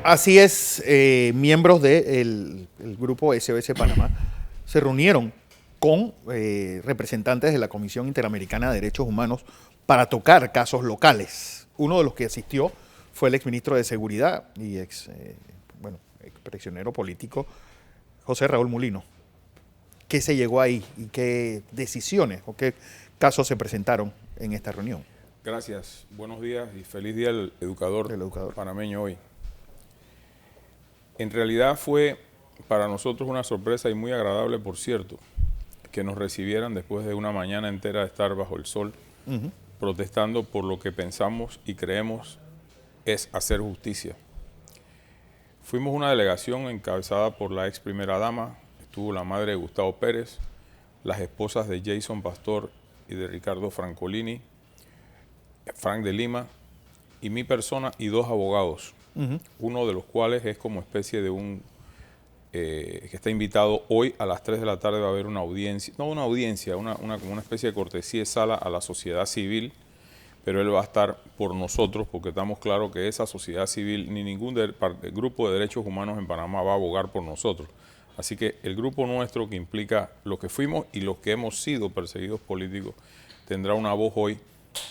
Así es, miembros del grupo SOS Panamá se reunieron con representantes de la Comisión Interamericana de Derechos Humanos para tocar casos locales. Uno de los que asistió fue el exministro de Seguridad y expresionero político José Raúl Mulino. ¿Qué se llegó ahí y qué decisiones o qué casos se presentaron en esta reunión? Gracias, buenos días y feliz día al educador panameño hoy. En realidad fue para nosotros una sorpresa y muy agradable, por cierto, que nos recibieran después de una mañana entera de estar bajo el sol, protestando por lo que pensamos y creemos es hacer justicia. Fuimos una delegación encabezada por la ex primera dama, estuvo la madre de Gustavo Pérez, las esposas de Jason Pastor y de Ricardo Francolini, Frank de Lima y mi persona y dos abogados, uno de los cuales es como especie de un, que está invitado hoy a las 3 de la tarde va a haber una audiencia, no una audiencia, como una especie de cortesía de sala a la sociedad civil, pero él va a estar por nosotros porque estamos claros que esa sociedad civil ni ningún grupo de derechos humanos en Panamá va a abogar por nosotros. Así que el grupo nuestro, que implica los que fuimos y los que hemos sido perseguidos políticos, tendrá una voz hoy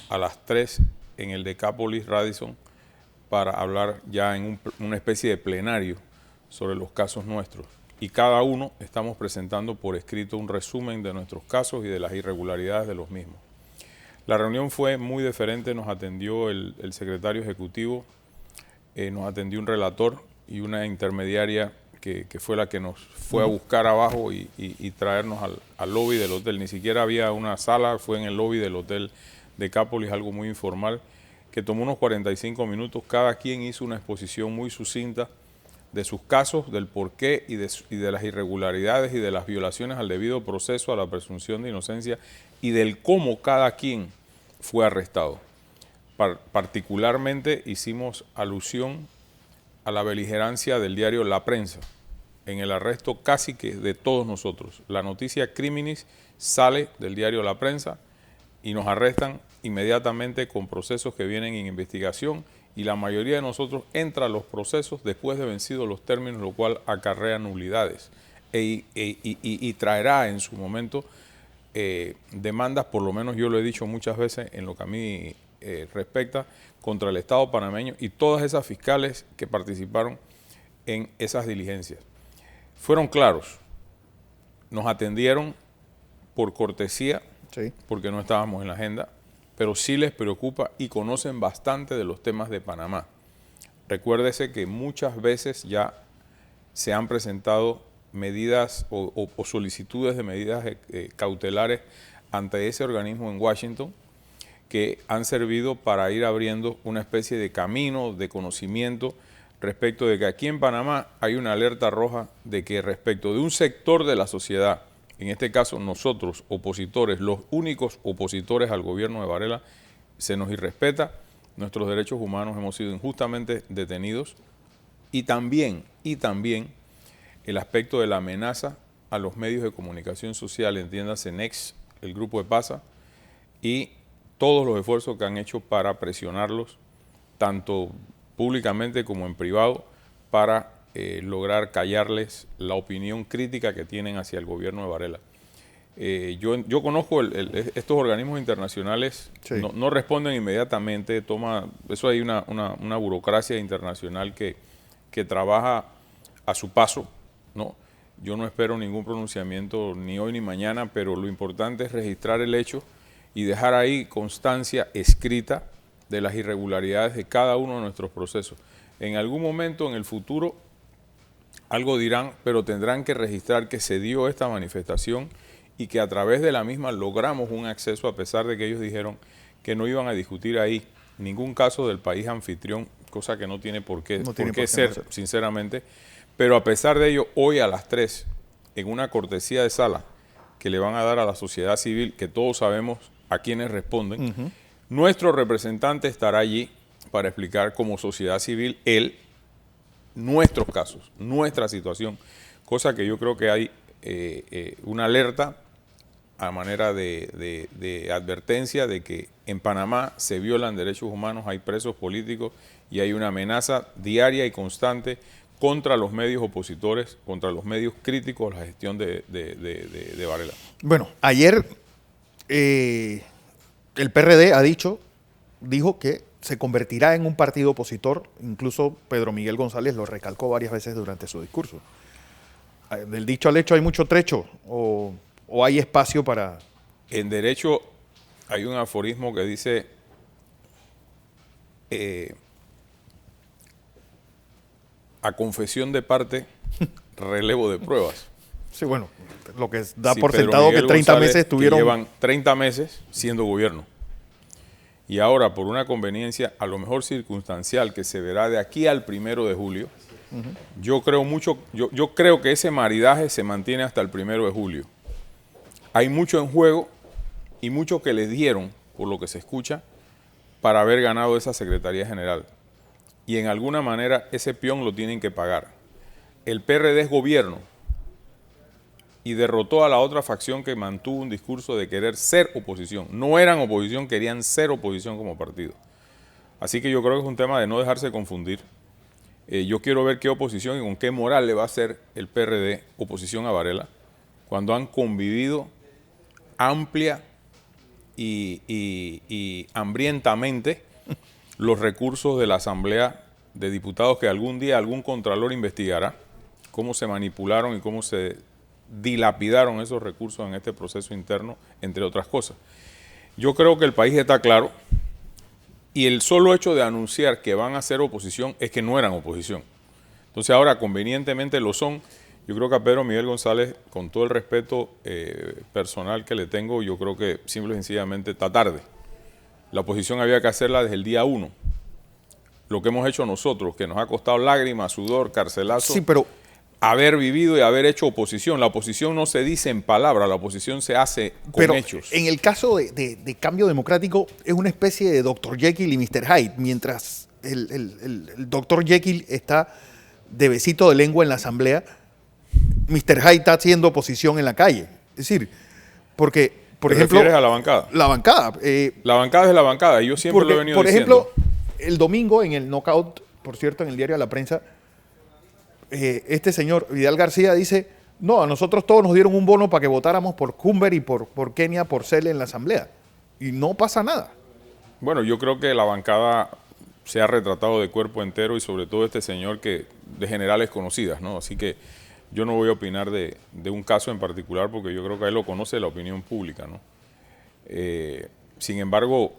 a las 3 en el Decápolis Radisson para hablar ya en una especie de plenario sobre los casos nuestros. Y cada uno estamos presentando por escrito un resumen de nuestros casos y de las irregularidades de los mismos. La reunión fue muy diferente, nos atendió el secretario ejecutivo, nos atendió un relator y una intermediaria que fue la que nos fue a buscar abajo y traernos al lobby del hotel. Ni siquiera había una sala, fue en el lobby del hotel Decápolis, algo muy informal, que tomó unos 45 minutos. Cada quien hizo una exposición muy sucinta de sus casos, del porqué y de las irregularidades y de las violaciones al debido proceso, a la presunción de inocencia y del cómo cada quien fue arrestado. Particularmente hicimos alusión a la beligerancia del diario La Prensa en el arresto casi que de todos nosotros. La noticia criminis sale del diario La Prensa y nos arrestan inmediatamente con procesos que vienen en investigación y la mayoría de nosotros entra a los procesos después de vencidos los términos, lo cual acarrea nulidades y traerá en su momento demandas, por lo menos yo lo he dicho muchas veces en lo que a mí respecta, contra el Estado panameño y todas esas fiscales que participaron en esas diligencias. Fueron claros, nos atendieron por cortesía, porque no estábamos en la agenda, pero sí les preocupa y conocen bastante de los temas de Panamá. Recuérdese que muchas veces ya se han presentado medidas o solicitudes de medidas cautelares ante ese organismo en Washington que han servido para ir abriendo una especie de camino de conocimiento respecto de que aquí en Panamá hay una alerta roja de que respecto de un sector de la sociedad, en este caso nosotros, opositores, los únicos opositores al gobierno de Varela, se nos irrespeta, nuestros derechos humanos hemos sido injustamente detenidos y también el aspecto de la amenaza a los medios de comunicación social, entiéndase NEX, el grupo de PASA, y todos los esfuerzos que han hecho para presionarlos, tanto públicamente como en privado, para lograr callarles la opinión crítica que tienen hacia el gobierno de Varela. Yo conozco estos organismos internacionales, no responden inmediatamente, eso hay una burocracia internacional que trabaja a su paso, ¿no? Yo no espero ningún pronunciamiento ni hoy ni mañana, pero lo importante es registrar el hecho y dejar ahí constancia escrita de las irregularidades de cada uno de nuestros procesos. En algún momento en el futuro algo dirán, pero tendrán que registrar que se dio esta manifestación y que a través de la misma logramos un acceso, a pesar de que ellos dijeron que no iban a discutir ahí ningún caso del país anfitrión, cosa que no tiene por qué ser, sinceramente. Pero a pesar de ello, hoy a las 3, en una cortesía de sala que le van a dar a la sociedad civil, que todos sabemos a quiénes responden, nuestro representante estará allí para explicar como sociedad civil nuestros casos, nuestra situación, cosa que yo creo que hay una alerta a manera de advertencia de que en Panamá se violan derechos humanos, hay presos políticos y hay una amenaza diaria y constante contra los medios opositores, contra los medios críticos a la gestión de Varela. Bueno, ayer el PRD dijo que se convertirá en un partido opositor, incluso Pedro Miguel González lo recalcó varias veces durante su discurso. Del dicho al hecho hay mucho trecho, o hay espacio para... En derecho hay un aforismo que dice a confesión de parte, relevo de pruebas. Sí, bueno, lo que da Si por Pedro sentado Miguel que 30 González, meses estuvieron... que llevan 30 meses siendo gobierno. Y ahora, por una conveniencia, a lo mejor circunstancial, que se verá de aquí al 1 de julio, yo creo que ese maridaje se mantiene hasta el 1 de julio. Hay mucho en juego y mucho que les dieron, por lo que se escucha, para haber ganado esa Secretaría General. Y en alguna manera ese peón lo tienen que pagar. El PRD es gobierno y derrotó a la otra facción que mantuvo un discurso de querer ser oposición. No eran oposición, querían ser oposición como partido. Así que yo creo que es un tema de no dejarse confundir. Yo quiero ver qué oposición y con qué moral le va a hacer el PRD oposición a Varela cuando han convivido amplia y hambrientamente los recursos de la Asamblea de Diputados, que algún día algún contralor investigará cómo se manipularon y cómo se dilapidaron esos recursos en este proceso interno, entre otras cosas. Yo creo que el país está claro y el solo hecho de anunciar que van a ser oposición es que no eran oposición. Entonces ahora convenientemente lo son. Yo creo que a Pedro Miguel González, con todo el respeto personal que le tengo, yo creo que simple y sencillamente está tarde. La oposición había que hacerla desde el día 1. Lo que hemos hecho nosotros, que nos ha costado lágrimas, sudor, carcelazo, Sí, pero haber vivido y haber hecho oposición. La oposición no se dice en palabras, la oposición se hace con hechos. en el caso de Cambio Democrático es una especie de Dr. Jekyll y Mr. Hyde, mientras el Dr. Jekyll está de besito de lengua en la asamblea, Mr. Hyde está haciendo oposición en la calle. Es decir, porque, por ¿Te ejemplo... refieres a la bancada? La bancada. La bancada es la bancada, y yo siempre lo he venido por diciendo. ejemplo, el domingo en el Knockout, por cierto, en el diario de La Prensa, este señor Vidal García dice, no, a nosotros todos nos dieron un bono para que votáramos por Cumber y por Kenia Porcel en la asamblea. Y no pasa nada. Bueno, yo creo que la bancada se ha retratado de cuerpo entero y sobre todo este señor que de generales conocidas, ¿no? Así que yo no voy a opinar de un caso en particular porque yo creo que él lo conoce la opinión pública, ¿no? Sin embargo,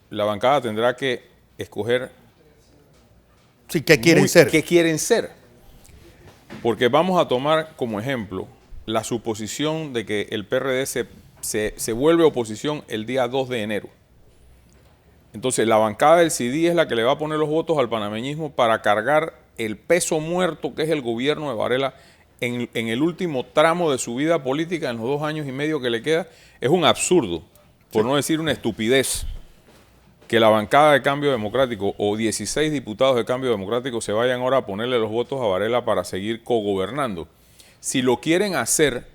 la bancada tendrá que escoger Sí, ¿qué quieren ser? ¿Qué quieren ser? Porque vamos a tomar como ejemplo la suposición de que el PRD se vuelve oposición el día 2 de enero. Entonces, la bancada del CD es la que le va a poner los votos al panameñismo para cargar el peso muerto que es el gobierno de Varela en el último tramo de su vida política, en los 2 años y medio que le queda. Es un absurdo, por no decir una estupidez, que la bancada de Cambio Democrático o 16 diputados de Cambio Democrático se vayan ahora a ponerle los votos a Varela para seguir cogobernando. Si lo quieren hacer,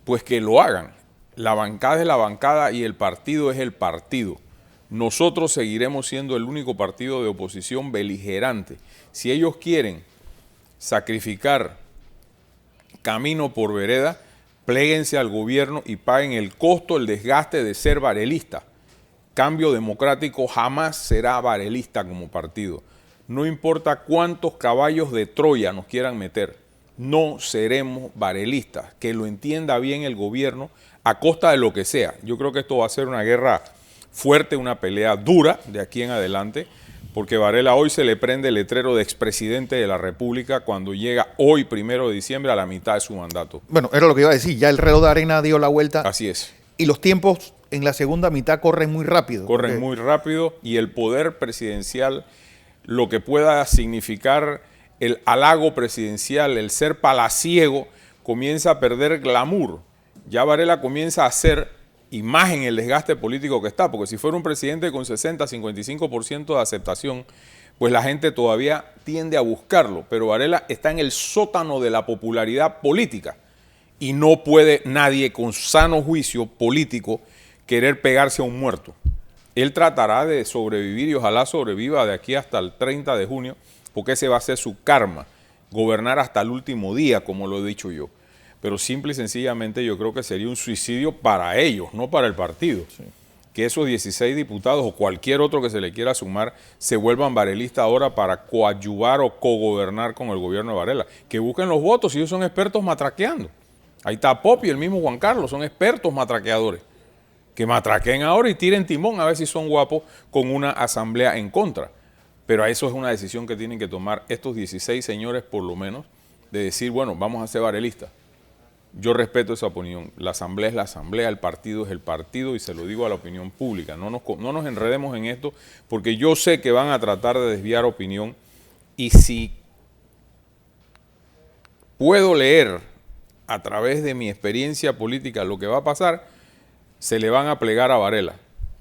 pues que lo hagan. La bancada es la bancada y el partido es el partido. Nosotros seguiremos siendo el único partido de oposición beligerante. Si ellos quieren sacrificar camino por vereda, pléguense al gobierno y paguen el costo, el desgaste de ser varelista. Cambio Democrático jamás será varelista como partido. No importa cuántos caballos de Troya nos quieran meter, no seremos varelistas. Que lo entienda bien el gobierno a costa de lo que sea. Yo creo que esto va a ser una guerra fuerte, una pelea dura de aquí en adelante, porque Varela hoy se le prende el letrero de expresidente de la República cuando llega hoy, 1 de diciembre, a la mitad de su mandato. Bueno, era lo que iba a decir. Ya el reloj de arena dio la vuelta. Así es. Y los tiempos en la segunda mitad corren muy rápido. Corren muy rápido y el poder presidencial, lo que pueda significar el halago presidencial, el ser palaciego, comienza a perder glamour. Ya Varela comienza a ser, y más en el desgaste político que está, porque si fuera un presidente con 60, 55% de aceptación, pues la gente todavía tiende a buscarlo, pero Varela está en el sótano de la popularidad política y no puede nadie con sano juicio político querer pegarse a un muerto. Él tratará de sobrevivir y ojalá sobreviva de aquí hasta el 30 de junio, porque ese va a ser su karma, gobernar hasta el último día, como lo he dicho yo. Pero simple y sencillamente yo creo que sería un suicidio para ellos, no para el partido. Sí. Que esos 16 diputados o cualquier otro que se le quiera sumar se vuelvan varelistas ahora para coadyuvar o cogobernar con el gobierno de Varela. Que busquen los votos, y ellos son expertos matraqueando. Ahí está Pop y el mismo Juan Carlos, son expertos matraqueadores. Que matraqueen ahora y tiren timón a ver si son guapos con una asamblea en contra. Pero eso es una decisión que tienen que tomar estos 16 señores por lo menos, de decir, bueno, vamos a ser varelistas. Yo respeto esa opinión. La asamblea es la asamblea, el partido es el partido y se lo digo a la opinión pública. No nos enredemos en esto porque yo sé que van a tratar de desviar opinión y si puedo leer a través de mi experiencia política lo que va a pasar, se le van a plegar a Varela.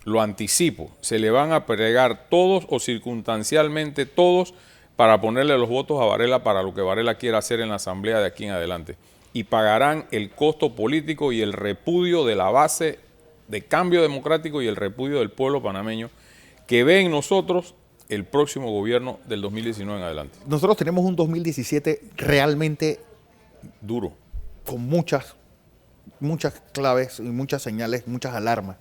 Lo anticipo, se le van a plegar todos o circunstancialmente todos para ponerle los votos a Varela para lo que Varela quiera hacer en la asamblea de aquí en adelante. Y pagarán el costo político y el repudio de la base de Cambio Democrático y el repudio del pueblo panameño que ve en nosotros el próximo gobierno del 2019 en adelante. Nosotros tenemos un 2017 realmente duro, con muchas claves y muchas señales, muchas alarmas.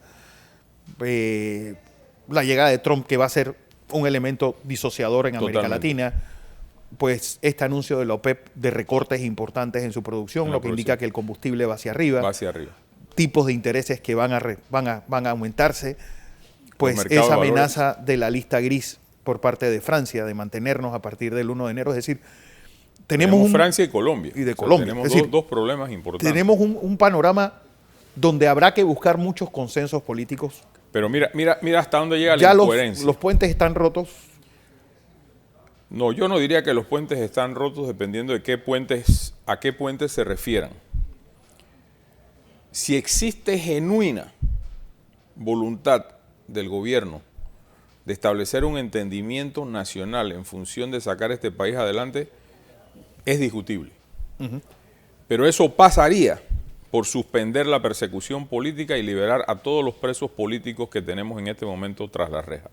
La llegada de Trump, que va a ser un elemento disociador en América Latina. Pues este anuncio de la OPEP de recortes importantes en su producción, lo que indica que el combustible va hacia arriba. Va hacia arriba. Tipos de intereses que van a aumentarse. Pues esa amenaza de la lista gris por parte de Francia, de mantenernos a partir del 1 de enero. Es decir, tenemos Francia y Colombia. Y de Colombia. Tenemos es decir, dos problemas importantes. Tenemos un panorama donde habrá que buscar muchos consensos políticos. Pero mira hasta dónde llega la incoherencia. Los puentes están rotos. No, yo no diría que los puentes están rotos dependiendo de a qué puentes se refieran. Si existe genuina voluntad del gobierno de establecer un entendimiento nacional en función de sacar este país adelante, es discutible. Pero eso pasaría por suspender la persecución política y liberar a todos los presos políticos que tenemos en este momento tras la reja.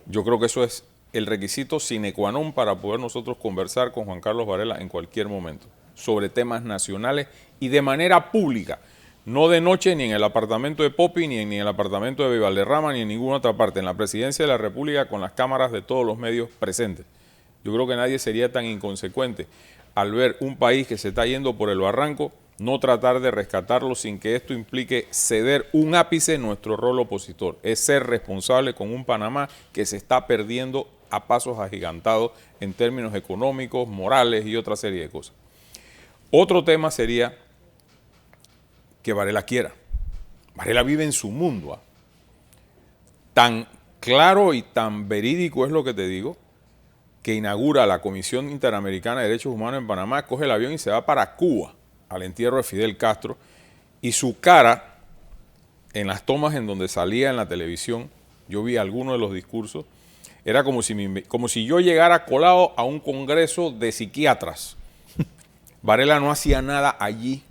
Yo creo que eso es el requisito sine qua non para poder nosotros conversar con Juan Carlos Varela en cualquier momento sobre temas nacionales y de manera pública, no de noche ni en el apartamento de Popi, ni en el apartamento de Valderrama, ni en ninguna otra parte, en la Presidencia de la República con las cámaras de todos los medios presentes. Yo creo que nadie sería tan inconsecuente al ver un país que se está yendo por el barranco, no tratar de rescatarlo sin que esto implique ceder un ápice en nuestro rol opositor. Es ser responsable con un Panamá que se está perdiendo a pasos agigantados en términos económicos, morales y otra serie de cosas. Otro tema sería que Varela quiera. Varela vive en su mundo. Tan claro y tan verídico es lo que te digo, que inaugura la Comisión Interamericana de Derechos Humanos en Panamá, coge el avión y se va para Cuba, al entierro de Fidel Castro, y su cara, en las tomas en donde salía en la televisión, yo vi algunos de los discursos, era como si yo llegara colado a un congreso de psiquiatras. Varela no hacía nada allí.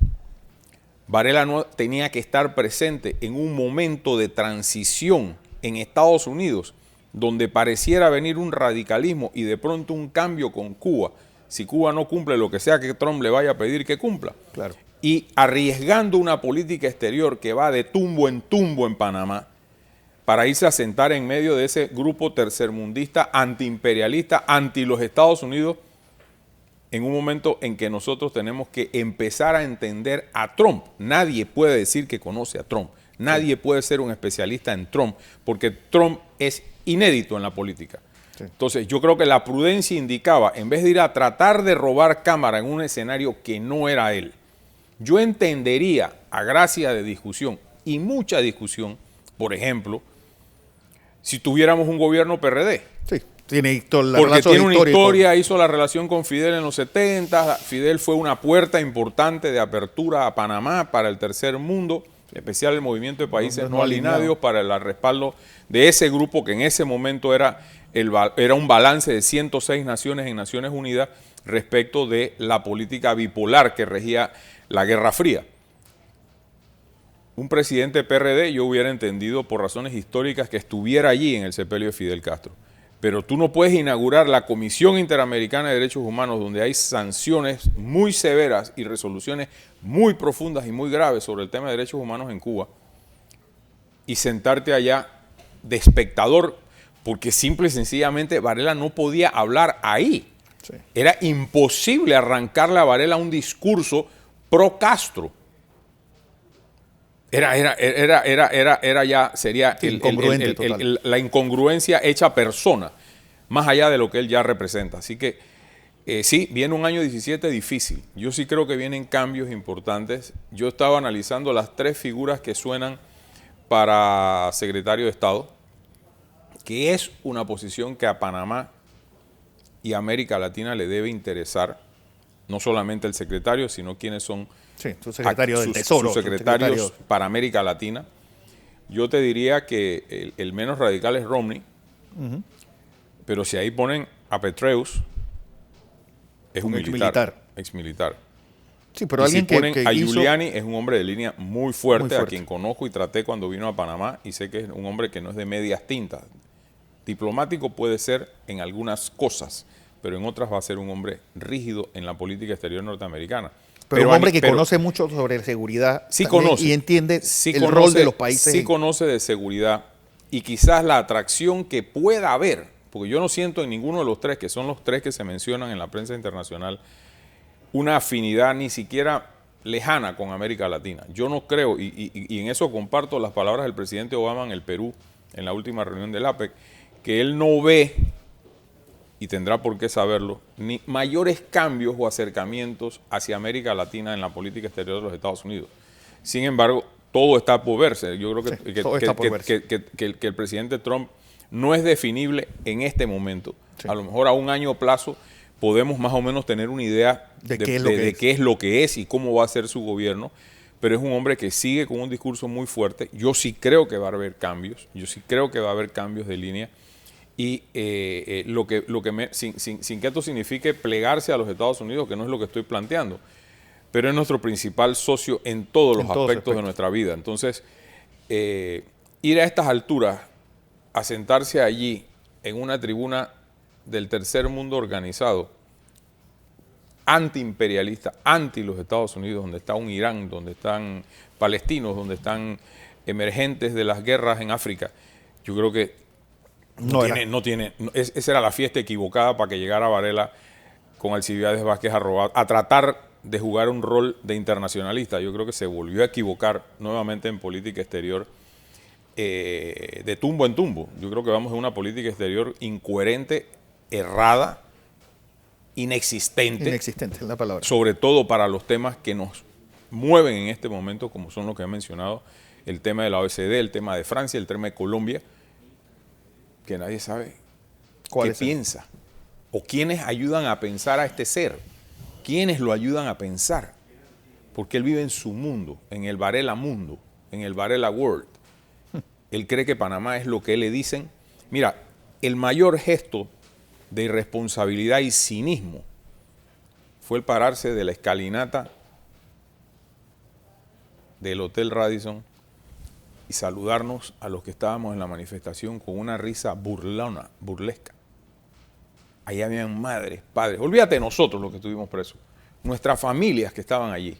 Varela no tenía que estar presente en un momento de transición en Estados Unidos, donde pareciera venir un radicalismo y de pronto un cambio con Cuba, si Cuba no cumple lo que sea que Trump le vaya a pedir que cumpla. Claro. Y arriesgando una política exterior que va de tumbo en Panamá, para irse a sentar en medio de ese grupo tercermundista, antiimperialista, anti los Estados Unidos, en un momento en que nosotros tenemos que empezar a entender a Trump. Nadie puede decir que conoce a Trump. Nadie puede ser un especialista en Trump, porque Trump es inédito en la política. Sí. Entonces, yo creo que la prudencia indicaba, en vez de ir a tratar de robar cámara en un escenario que no era él, yo entendería, a gracia de discusión, y mucha discusión, por ejemplo, si tuviéramos un gobierno PRD. Sí, tiene una historia, hizo la relación con Fidel en los 70, Fidel fue una puerta importante de apertura a Panamá para el tercer mundo, en especial el movimiento de países no alineados, para el respaldo de ese grupo que en ese momento era un balance de 106 naciones en Naciones Unidas respecto de la política bipolar que regía la Guerra Fría. Un presidente PRD yo hubiera entendido por razones históricas que estuviera allí en el sepelio de Fidel Castro. Pero tú no puedes inaugurar la Comisión Interamericana de Derechos Humanos, donde hay sanciones muy severas y resoluciones muy profundas y muy graves sobre el tema de derechos humanos en Cuba, y sentarte allá de espectador, porque simple y sencillamente Varela no podía hablar ahí. Sí. Era imposible arrancarle a Varela un discurso pro Castro. Sería incongruente, total. la incongruencia hecha persona, más allá de lo que él ya representa. Así que sí, viene un año 17 difícil. Yo sí creo que vienen cambios importantes. Yo estaba analizando las 3 figuras que suenan para secretario de Estado, que es una posición que a Panamá y a América Latina le debe interesar, no solamente el secretario, sino quienes son su secretario del Tesoro. Sus secretarios para América Latina. Yo te diría que el menos radical es Romney, pero si ahí ponen a Petraeus, es un militar. Exmilitar. Sí, pero y alguien si ponen que a hizo... Giuliani, es un hombre de línea muy fuerte, Muy a quien conozco y traté cuando vino a Panamá, y sé que es un hombre que no es de medias tintas. Diplomático puede ser en algunas cosas, pero en otras va a ser un hombre rígido en la política exterior norteamericana. Pero un hombre que conoce mucho sobre seguridad sí conoce, y entiende el rol de los países. Sí conoce de seguridad y quizás la atracción que pueda haber, porque yo no siento en ninguno de los 3, que son los 3 que se mencionan en la prensa internacional, una afinidad ni siquiera lejana con América Latina. Yo no creo, y en eso comparto las palabras del presidente Obama en el Perú, en la última reunión del APEC, que él no ve, y tendrá por qué saberlo, ni mayores cambios o acercamientos hacia América Latina en la política exterior de los Estados Unidos. Sin embargo, todo está por verse. Yo creo que el presidente Trump no es definible en este momento. Sí. A lo mejor a un año plazo podemos más o menos tener una idea de qué es lo que es y cómo va a ser su gobierno, pero es un hombre que sigue con un discurso muy fuerte. Yo sí creo que va a haber cambios, de línea. Y sin que esto signifique plegarse a los Estados Unidos, que no es lo que estoy planteando, pero es nuestro principal socio en todos los aspectos de nuestra vida. Entonces, ir a estas alturas, a sentarse allí en una tribuna del tercer mundo organizado, antiimperialista, anti los Estados Unidos, donde está un Irán, donde están palestinos, donde están emergentes de las guerras en África, yo creo que esa era la fiesta equivocada para que llegara Varela con Alcibiades Vázquez a tratar de jugar un rol de internacionalista. Yo creo que se volvió a equivocar nuevamente en política exterior, de tumbo en tumbo. Yo creo que vamos en una política exterior incoherente, errada, inexistente. Inexistente es la palabra. Sobre todo para los temas que nos mueven en este momento, como son los que he mencionado, el tema de la OECD, el tema de Francia, el tema de Colombia, que nadie sabe qué piensa o quiénes ayudan a pensar a este ser, quiénes lo ayudan a pensar, porque él vive en su mundo, en el Varela mundo, en el Varela world. Él cree que Panamá es lo que le dicen. Mira, el mayor gesto de irresponsabilidad y cinismo fue el pararse de la escalinata del Hotel Radisson y saludarnos a los que estábamos en la manifestación con una risa burlona, burlesca. Ahí habían madres, padres, olvídate de nosotros los que estuvimos presos, nuestras familias que estaban allí,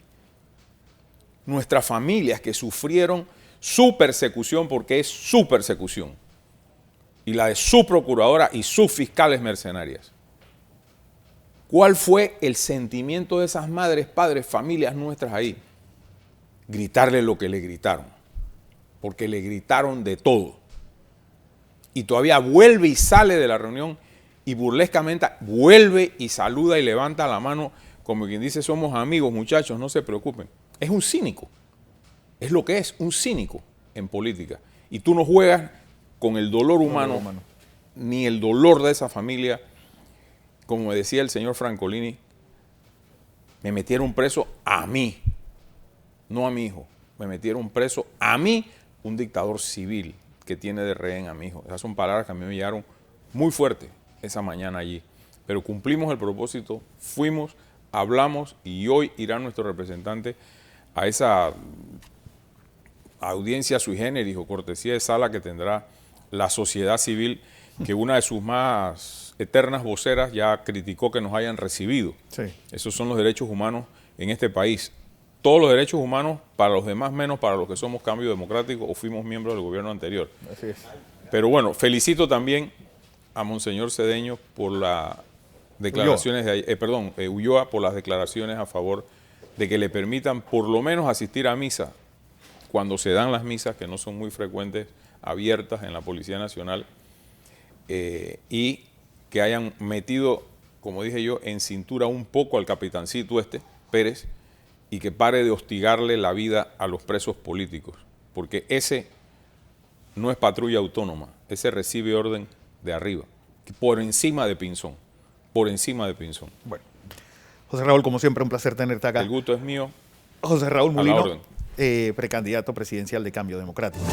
nuestras familias que sufrieron su persecución, porque es su persecución, y la de su procuradora y sus fiscales mercenarias. ¿Cuál fue el sentimiento de esas madres, padres, familias nuestras ahí? Gritarle lo que le gritaron. Porque le gritaron de todo. Y todavía vuelve y sale de la reunión y burlescamente vuelve y saluda y levanta la mano como quien dice: somos amigos, muchachos, no se preocupen. Es un cínico. Es lo que es, un cínico en política. Y tú no juegas con el dolor humano, ni el dolor de esa familia. Como decía el señor Francolini, me metieron preso a mí, no a mi hijo. Me metieron preso a mí, un dictador civil que tiene de rehén a mi hijo. Esas son palabras que a mí me llegaron muy fuerte esa mañana allí. Pero cumplimos el propósito, fuimos, hablamos y hoy irá nuestro representante a esa audiencia sui generis o cortesía de sala que tendrá la sociedad civil, que una de sus más eternas voceras ya criticó que nos hayan recibido. Sí. Esos son los derechos humanos en este país. Todos los derechos humanos para los demás, menos para los que somos Cambio Democrático o fuimos miembros del gobierno anterior. Así es. Pero bueno, felicito también a Monseñor Cedeño por las declaraciones Ulloa por las declaraciones a favor de que le permitan por lo menos asistir a misa cuando se dan las misas, que no son muy frecuentes, abiertas en la Policía Nacional, y que hayan metido, como dije yo, en cintura un poco al capitancito Pérez, y que pare de hostigarle la vida a los presos políticos, porque ese no es patrulla autónoma, ese recibe orden de arriba, por encima de Pinzón, por encima de Pinzón. Bueno, José Raúl, como siempre, un placer tenerte acá. El gusto es mío. José Raúl A la Mulino, orden. precandidato presidencial de Cambio Democrático.